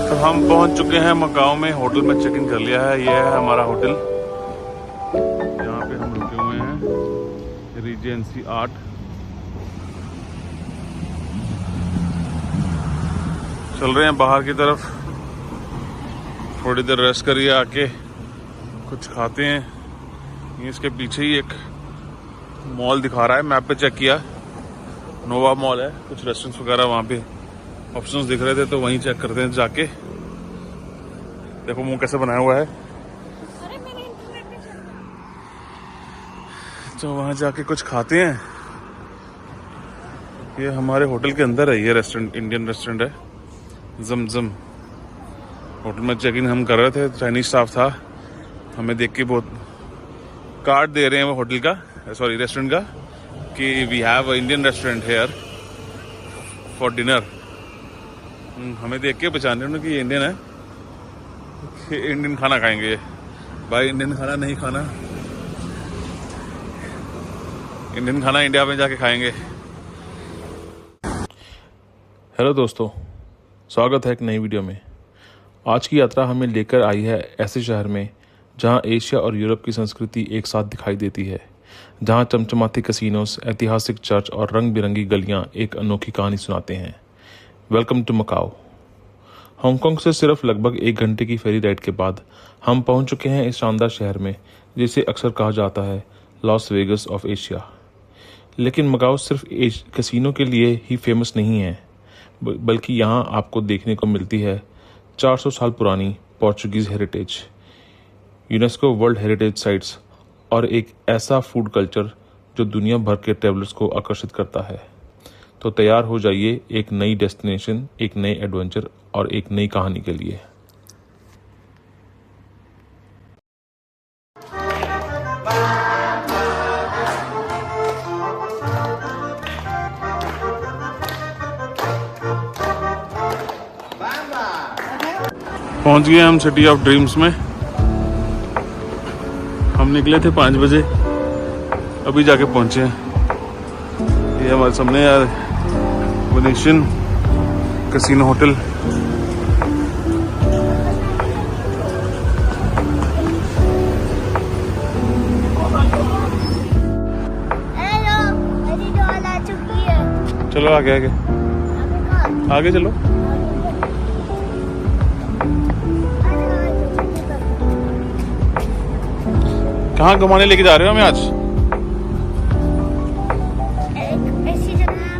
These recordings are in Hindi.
तो हम पहुंच चुके हैं मकाओ में। होटल में चेक इन कर लिया है। ये है हमारा होटल, यहाँ पे हम रुके हुए हैं, रीजेंसी 8। चल रहे हैं बाहर की तरफ, थोड़ी देर रेस्ट करिए, आके कुछ खाते हैं। इसके पीछे ही एक मॉल दिखा रहा है, मैप पे चेक किया, नोवा मॉल है। कुछ रेस्टोरेंट्स वगैरह वहाँ पे ऑप्शंस दिख रहे थे, तो वहीं चेक करते हैं जाके। देखो मुंह कैसे बनाया हुआ है। तो वहाँ जाके कुछ खाते हैं। ये हमारे होटल के अंदर है, ये रेस्टोरेंट इंडियन रेस्टोरेंट है, जमजम। होटल में चेक इन हम कर रहे थे, चाइनीज स्टाफ था, हमें देख के बहुत कार्ड दे रहे हैं वो होटल का, सॉरी रेस्टोरेंट का, कि we have a Indian restaurant here for dinner. हमें देख के पहचान रहे हैं कि ये इंडियन है, इंडियन खाना खाएंगे। भाई इंडियन खाना नहीं खाना, इंडियन खाना इंडिया में जाके खाएंगे। हेलो दोस्तों, स्वागत है एक नई वीडियो में। आज की यात्रा हमें लेकर आई है ऐसे शहर में जहां एशिया और यूरोप की संस्कृति एक साथ दिखाई देती है, जहां चमचमाती कैसीनोस, ऐतिहासिक चर्च और रंग बिरंगी गलियां एक अनोखी कहानी सुनाते हैं। Welcome to Macau. हांगकांग से सिर्फ लगभग 1 घंटे की फेरी राइड के बाद हम पहुंच चुके हैं इस शानदार शहर में, जिसे अक्सर कहा जाता है लॉस वेगस ऑफ एशिया। लेकिन मकाओ सिर्फ कैसीनो के लिए ही फेमस नहीं है, बल्कि यहाँ आपको देखने को मिलती है 400 साल पुरानी Portuguese heritage, UNESCO world heritage sites और एक ऐसा फूड कल्चर जो दुनिया भर के ट्रैवलर्स को आकर्षित करता है। तो तैयार हो जाइए एक नई डेस्टिनेशन, एक नए एडवेंचर और एक नई कहानी के लिए। पहुंच गए हम सिटी ऑफ ड्रीम्स में। हम निकले थे 5 बजे, अभी जाके पहुंचे हैं। ये हमारे सामने यार वेनेशियन कैसीनो होटल। चलो आगे आगे आगे चलो। कहाँ घुमाने लेके जा रहे हो हमें आज? ऐसी जगह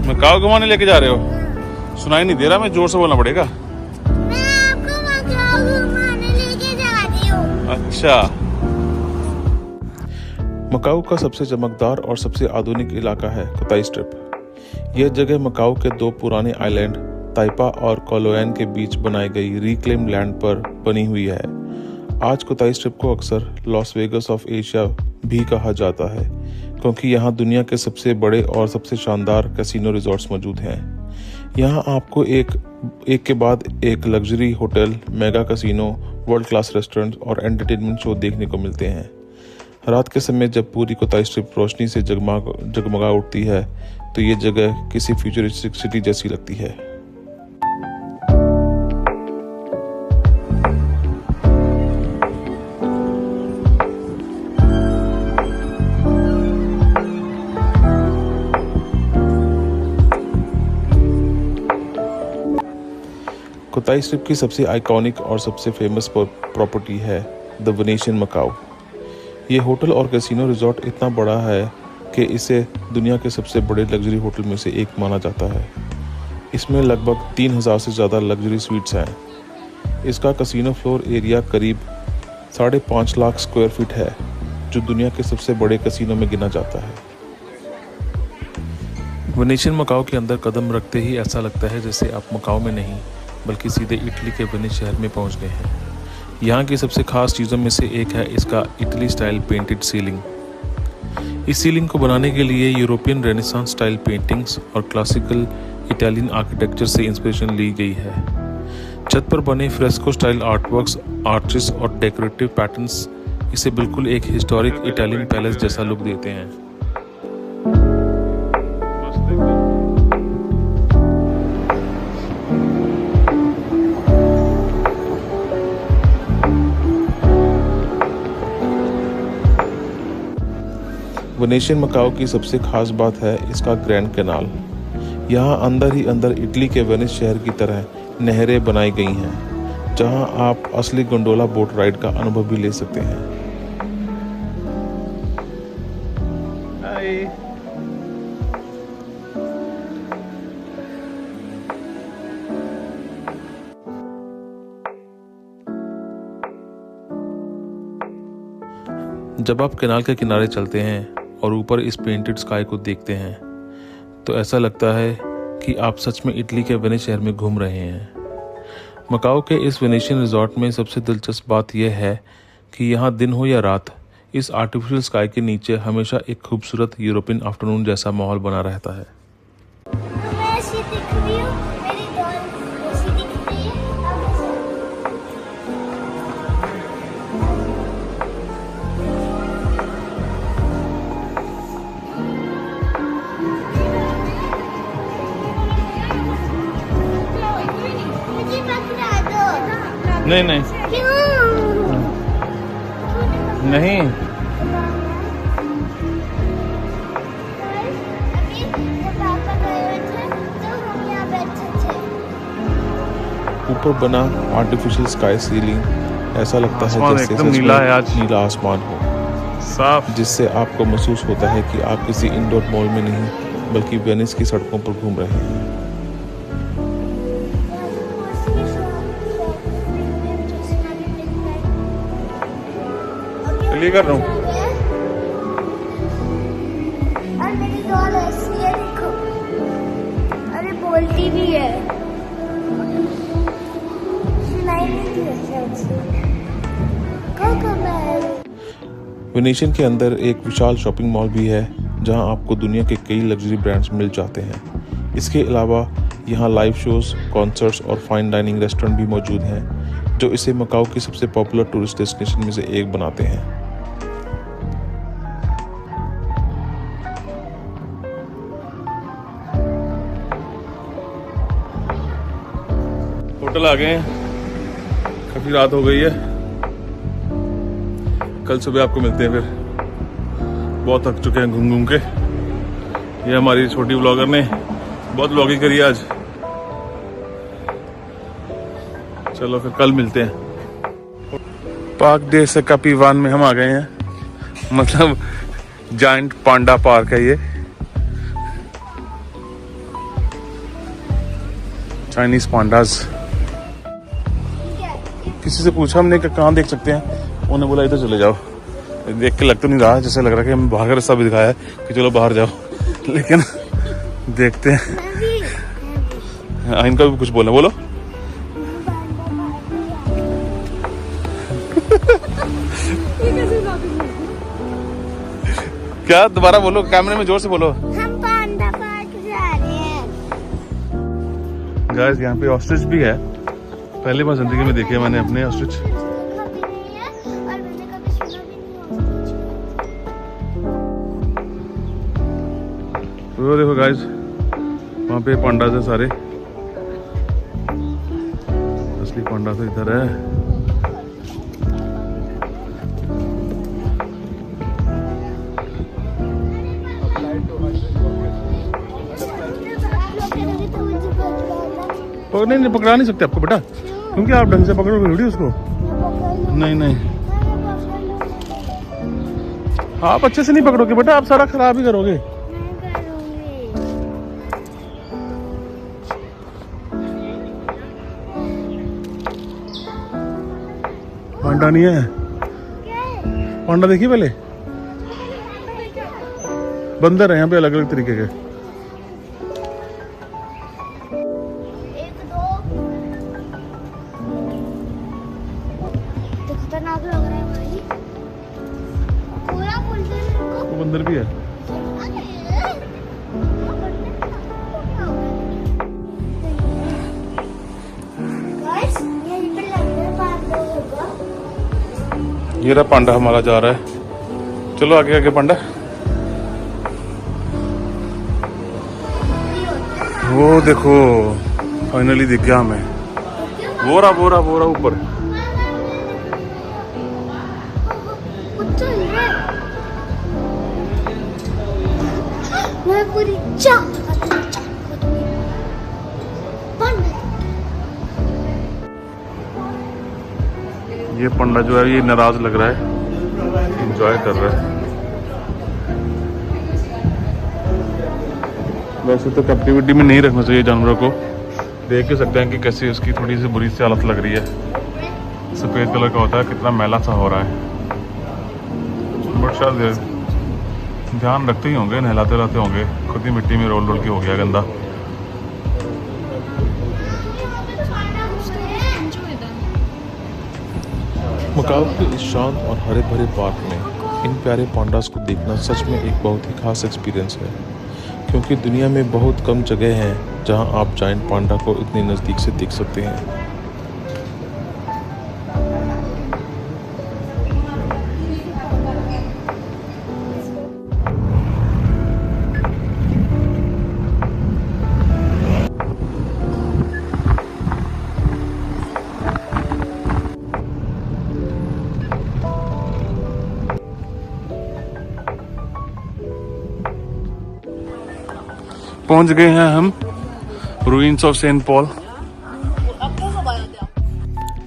मकाओ घुमाने लेके जा रहे हो? सुनाई नहीं दे रहा, मैं जोर से बोलना पड़ेगा। मैं आपको मकाओ घुमाने लेके जा रही हूँ। अच्छा। मकाओ का सबसे चमकदार और सबसे आधुनिक इलाका है कोताई स्ट्रिप। यह जगह मकाओ के 2 पुराने आइलैंड ताइपा और कोलोएन के बीच बनाई गई रिक्लेम लैंड पर बनी हुई है। आज कोताई स्ट्रिप को अक्सर लॉस वेगस ऑफ एशिया भी कहा जाता है, क्योंकि यहाँ दुनिया के सबसे बड़े और सबसे शानदार कैसीनो रिजॉर्ट्स मौजूद हैं। यहाँ आपको एक के बाद एक luxury hotel, mega casino, world class restaurant और एंटरटेनमेंट शो देखने को मिलते हैं। रात के समय जब पूरी कोताई स्ट्रिप रोशनी से जगमगा उठती है, तो ये जगह किसी फ्यूचरिस्टिक सिटी जैसी लगती है। कोताई स्ट्रिप की सबसे आइकॉनिक और सबसे फेमस प्रॉपर्टी है द वेनेशियन मकाओ। ये होटल और कैसीनो रिजॉर्ट इतना बड़ा है कि इसे दुनिया के सबसे बड़े लग्जरी होटल में से एक माना जाता है। इसमें लगभग 3000 से ज़्यादा लग्जरी स्वीट्स हैं। इसका कैसीनो फ्लोर एरिया करीब 5.5 लाख स्क्वायर फीट है, जो दुनिया के सबसे बड़े कैसीनो में गिना जाता है। वेनेशियन मकाओ के अंदर कदम रखते ही ऐसा लगता है जैसे आप मकाओ में नहीं, बल्कि सीधे इटली के वेनिस शहर में पहुंच गए हैं। यहाँ की सबसे खास चीज़ों में से एक है इसका इटली स्टाइल पेंटेड सीलिंग। इस सीलिंग को बनाने के लिए यूरोपियन रेनेसांस स्टाइल पेंटिंग्स और क्लासिकल इटालियन आर्किटेक्चर से इंस्पिरेशन ली गई है। छत पर बने फ्रेस्को स्टाइल आर्टवर्क्स, आर्चेस और डेकोरेटिव पैटर्न्स इसे बिल्कुल एक हिस्टोरिक इटालियन पैलेस जैसा लुक देते हैं। वेनेशियन मकाओ की सबसे खास बात है इसका ग्रैंड कैनाल। यहाँ अंदर ही अंदर इटली के वेनिस शहर की तरह नहरें बनाई गई हैं, जहाँ आप असली गोंडोला बोट राइड का अनुभव भी ले सकते हैं। जब आप कैनाल के किनारे चलते हैं और ऊपर इस पेंटेड स्काई को देखते हैं तो ऐसा लगता है कि आप सच में इटली के वेनिस शहर में घूम रहे हैं। मकाओ के इस वेनेशियन रिजॉर्ट में सबसे दिलचस्प बात यह है कि यहाँ दिन हो या रात, इस आर्टिफिशियल स्काई के नीचे हमेशा एक खूबसूरत यूरोपियन आफ्टरनून जैसा माहौल बना रहता है। मैं ऐसी दिख रही हूँ, मेरी डॉल ऐसी दिख रही है। मुझे पकड़ा दो। नहीं नहीं क्यों? नहीं, अभी जब पापा गए थे तो हम यहाँ बैठे थे। ऊपर बना आर्टिफिशियल स्काई सीलिंग ऐसा लगता है जैसे एकदम सच नीला में है आज। नीला आसमान हो, साफ। जिससे आपको महसूस होता है कि आप किसी इंडोर मॉल में नहीं बल्कि वेनिस की सड़कों पर घूम रहे हैं। चलिए कर रहा हूँ। और मेरी डॉल ऐसी है, देखो। अरे बोलती भी है, सुनाई नहीं देती है। वेनेशियन के अंदर एक विशाल शॉपिंग मॉल भी है जहां आपको दुनिया के कई लग्जरी ब्रांड्स मिल जाते हैं। इसके अलावा यहां लाइव शोज, कॉन्सर्ट्स और फाइन डाइनिंग रेस्टोरेंट भी मौजूद हैं, जो इसे मकाओ की सबसे पॉपुलर टूरिस्ट डेस्टिनेशन में से एक बनाते हैं। होटल आ गए हैं, काफी रात हो गई है। कल सुबह आपको मिलते हैं फिर। बहुत थक चुके हैं घूम घूम के। ये हमारी छोटी ब्लॉगर ने बहुत ब्लॉगिंग करी है आज। चलो फिर कल मिलते हैं। पार्क डे से कपीवान में हम आ गए हैं, मतलब जायंट पांडा पार्क है ये। Chinese pandas. किसी से पूछा हमने कि कहाँ देख सकते हैं, उन्होंने बोला इधर चले जाओ। देख के लग तो नहीं रहा, जैसे लग रहा है कि हमें बाहर का रास्ता भी दिखाया है कि चलो बाहर जाओ, लेकिन देखते हैं। इनका भी कुछ बोलना, बोलो। क्या दोबारा बोलो, कैमरे में जोर से बोलो। हम पांडा पार्क जा रहे हैं। गाइस यहाँ पे ऑस्ट्रिच भी है, पहली बार जिंदगी में देखे मैंने अपने ऑस्ट्रिच। कभी नहीं है और मैंने कभी सुना भी नहीं होगा। वो देखो गाइस, वहाँ पे पांडास है सारे। असली पांडा तो इधर है। नहीं पकड़ा नहीं सकते आपको बेटा, क्योंकि आप ढंग से पकड़ोगे थोड़ी उसको। नहीं नहीं, आप अच्छे से नहीं पकड़ोगे बेटा, आप सारा खराब ही करोगे। पांडा नहीं है, पांडा देखिए पहले। बंदर है यहाँ पे अलग अलग तरीके के। खतरनाक लग रहा है भाई, पूरा बोलते हैं इनको। वो बंदर भी है। गाइस, यहीं पे लगता है पांडा होगा। ये रहा पांडा हमारा जा रहा है। चलो आगे आगे पांडा। वो देखो फाइनली दिख गया हमें। वो रहा ऊपर। पूरी चाक ये पंडा जो है ये नाराज लग रहा है, एंजॉय कर रहा है। वैसे तो कैप्टिविटी में नहीं रखना चाहिए जानवरों को। देख ही सकते हैं कि कैसी उसकी थोड़ी सी बुरी सी हालत लग रही है। सफ़ेद कलर का होता है, कितना मैला सा हो रहा है। बट शायद ध्यान रखते ही होंगे, नहलाते रहते होंगे, खुद ही मिट्टी में रोल रोल के हो गया गंदा। मकाओ के इस शांत और हरे भरे पार्क में इन प्यारे पांडास को देखना सच में एक बहुत ही खास एक्सपीरियंस है, क्योंकि दुनिया में बहुत कम जगह हैं जहां आप जायंट पांडा को इतने नज़दीक से देख सकते हैं। पहुंच गए हैं हम ruins of Saint Paul.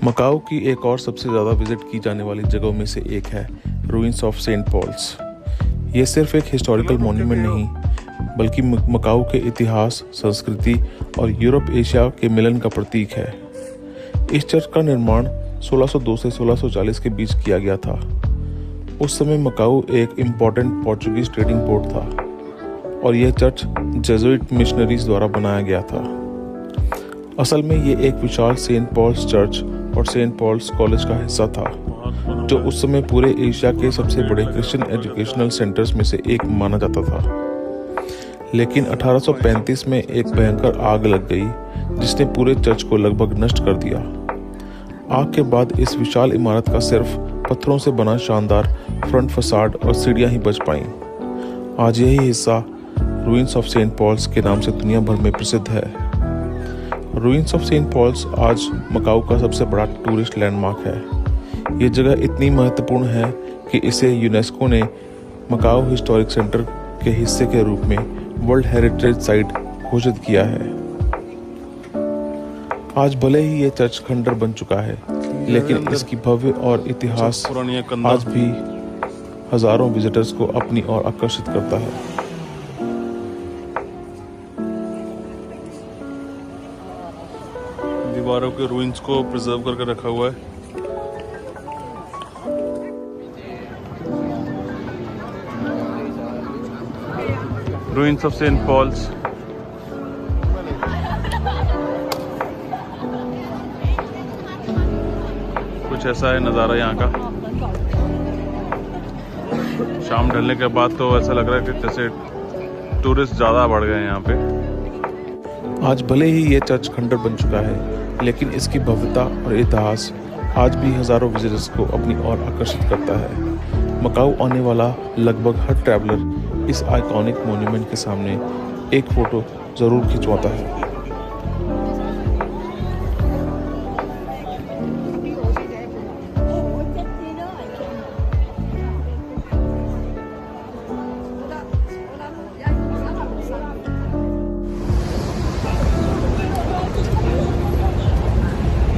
Macau की एक और सबसे ज़्यादा विजिट की जाने वाली जगहों में से एक है रूइंस ऑफ सेंट पॉल्स। ये सिर्फ एक हिस्टोरिकल मॉन्यूमेंट नहीं, बल्कि मकाओ के इतिहास, संस्कृति और यूरोप एशिया के मिलन का प्रतीक है। इस चर्च का निर्माण 1602 से 1640 के बीच किया गया था। उस समय मकाओ एक इम्पॉर्टेंट पोर्चुगीज ट्रेडिंग पोर्ट था और यह चर्च जेजुइट मिशनरीज द्वारा बनाया गया था। असल में ये एक विशाल सेंट पॉल्स चर्च और सेंट पॉल्स कॉलेज का हिस्सा था, जो उस समय पूरे एशिया के सबसे बड़े क्रिश्चियन एजुकेशनल सेंटर्स में से एक माना जाता था। लेकिन 1835 में एक भयंकर आग लग गई, जिसने पूरे चर्च को लगभग नष्ट कर दिया। आग के बाद इस विशाल इमारत का सिर्फ पत्थरों से बना शानदार फ्रंट फसाड और सीढ़ियां ही बच पाईं। आज यही हिस्सा रूइंस ऑफ सेंट पॉल्स के नाम से दुनिया भर में प्रसिद्ध है। रूइंस ऑफ सेंट पॉल्स आज मकाओ का सबसे बड़ा टूरिस्ट लैंडमार्क है। ये जगह इतनी महत्वपूर्ण है कि इसे यूनेस्को ने मकाओ हिस्टोरिक सेंटर के हिस्से के रूप में वर्ल्ड हेरिटेज साइट घोषित किया है। आज भले ही ये चर्च खंडर बन चुका है, लेकिन इसकी भव्य और इतिहास आज भी हजारों विजिटर्स को अपनी ओर आकर्षित करता है। दीवारों के रूइंस को प्रिजर्व करके रखा हुआ है। Ruins of Saint Paul's. कुछ ऐसा है नज़ारा यहाँ का। शाम ढलने के बाद तो ऐसा लग रहा है कि जैसे टूरिस्ट ज़्यादा बढ़ गए हैं यहाँ पे। आज भले ही ये चर्च खंडर बन चुका है, लेकिन इसकी भव्यता और इतिहास आज भी हजारों विजिटर्स को अपनी ओर आकर्षित करता है। मकाओ आने वाला लगभग हर ट्रैवलर इस आइकॉनिक मॉन्यूमेंट के सामने एक फोटो जरूर खिंचवाता है।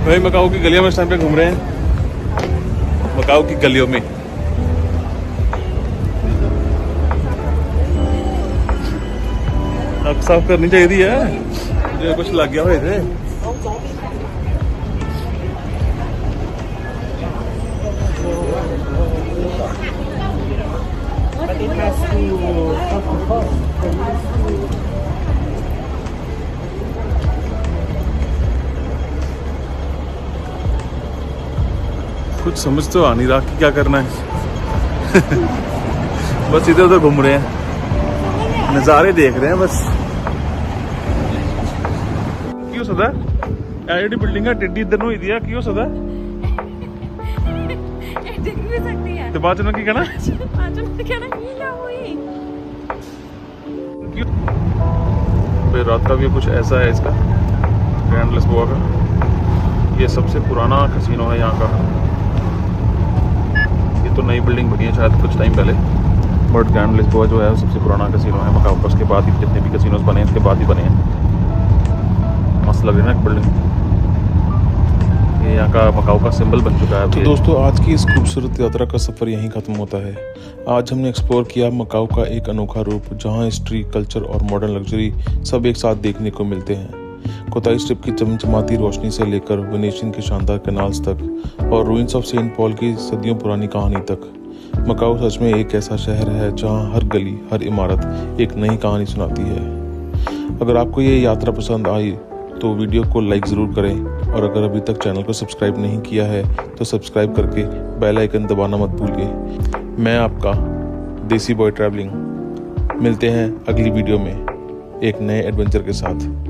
भाई मकाओ की गलियों में इस टाइम पे घूम रहे हैं। मकाओ की गलियों में अब साफ करनी चाहिए थी है, ये कुछ लग गया हुए थे। कुछ समझ तो आ नहीं रहा कि क्या करना है। बस इधर उधर घूम रहे हैं, नज़ारे देख रहे हैं बस। क्यों सदा एडी बिल्डिंग है टिड्डी इधर नु दिया क्यों सदा दिख भी सकती है तो बाद में की कहना क्या हुई। फिर रात का भी कुछ ऐसा है इसका ग्रैंड लिस्बोआ का। ये सबसे पुराना कैसीनो है यहाँ का। ये तो नई बिल्डिंग बनी है शायद कुछ टाइम पहले। बट ग्रैंड लिस्बोआ जो है वो सबसे पुराना कैसीनो है मकाओ का। उसके बाद ही जितने भी कैसीनोज बने हैं इसके बाद ही बने हैं। मस्त लग रही है ना बिल्डिंग, ये यहाँ का मकाओ का सिंबल बन चुका है। तो दोस्तों आज की इस खूबसूरत यात्रा का सफ़र यहीं ख़त्म होता है। आज हमने एक्सप्लोर किया मकाओ का एक अनोखा रूप, जहां हिस्ट्री, कल्चर और मॉडर्न लग्जरी सब एक साथ देखने को मिलते हैं। कोताई स्ट्रिप की चमचमाती रोशनी से लेकर वेनेशियन के शानदार कैनाल्स तक और रूइंस ऑफ सेंट पॉल की सदियों पुरानी कहानी तक, मकाओ सच में एक ऐसा शहर है जहां हर गली, हर इमारत एक नई कहानी सुनाती है। अगर आपको ये यात्रा पसंद आई तो वीडियो को लाइक ज़रूर करें, और अगर अभी तक चैनल को सब्सक्राइब नहीं किया है तो सब्सक्राइब करके बेल आइकन दबाना मत भूलिए। मैं आपका देसी बॉय ट्रैवलिंग, मिलते हैं अगली वीडियो में एक नए एडवेंचर के साथ।